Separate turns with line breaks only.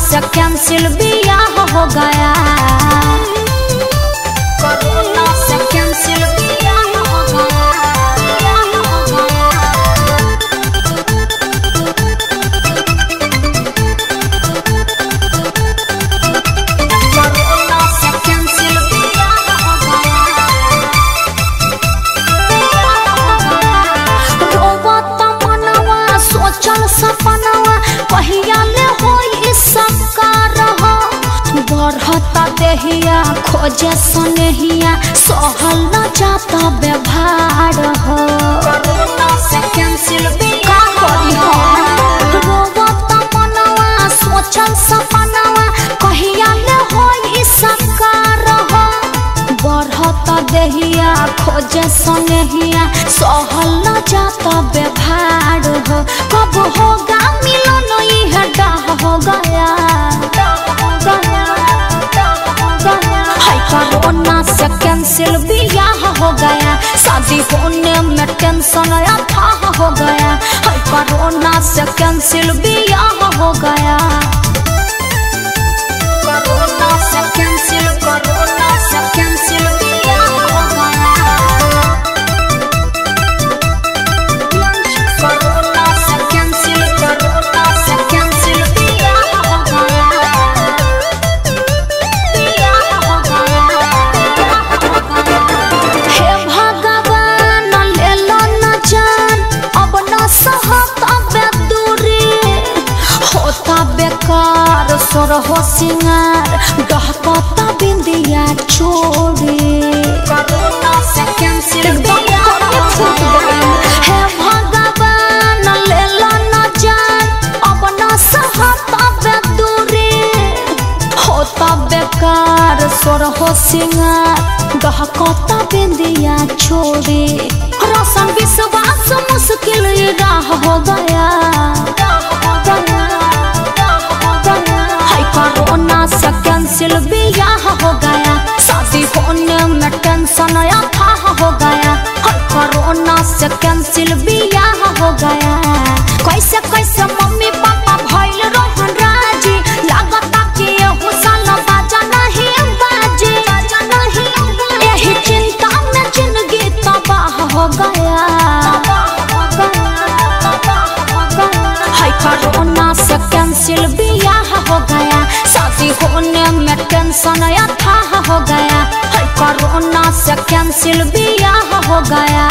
से कैंसिल बियाह हो गया। कोरोना से कैंसिल बियाह हो गया। कोरोना से कैंसिल बियाह हो गया। रोवत मनवा सोचल सपनवा कहिया ले होई साकार हो। बढ़ता देहिया खोजे सनेहिया सहल न जाता व्यवहार हो। कोरोना से कैंसिल बियाह हो। रोवत मनवा सोचल सपनवा कहिया ले होई साकार हो। बढ़ता देहिया खोजे सनेहिया सहल न जाता व्यवहार हो। कब होगा मिलन यह डाह हो गया। कोरोना से कैंसिल बियाह हो गया। शादी होने में टेंशन अथाह हो गया। कोरोना से कैंसिल बियाह हो गया। कोरोना से कैंसिल बियाह हो गया। कोरोना से कैंसिल बियाह हो गया। हे भगवान ले लो न जान अब न सहत दूरी। होता बेकार सोर हो सिंगार डहकता बिंदिया छोड़ी। कोरोना से कैंसिल बियाह हो गया। हे भगवान ले लो न जान अब न सहत दूरी। होता बेकार सोर हो सिंगार डहकता बिंदिया छोड़ी। रोशन विश्वास मुश्किल राह हो गया। कोरोना से कैंसिल बियाह हो गया। शादी होने में टेंशन अथाह हो गया। कोरोना से कैंसिल बियाह हो गया। कैसे कैसे मम्मी पापा भइल रोहन राजी। लागता कि एहू साल बाजा नहीं बाजी। यही चिंता में जिंदगी तबाह हो गया। कोरोना से कैंसिल बियाह हो गया। शादी होने में टेंशन अथाह हो गया। कोरोना से कैंसिल बियाह हो गया।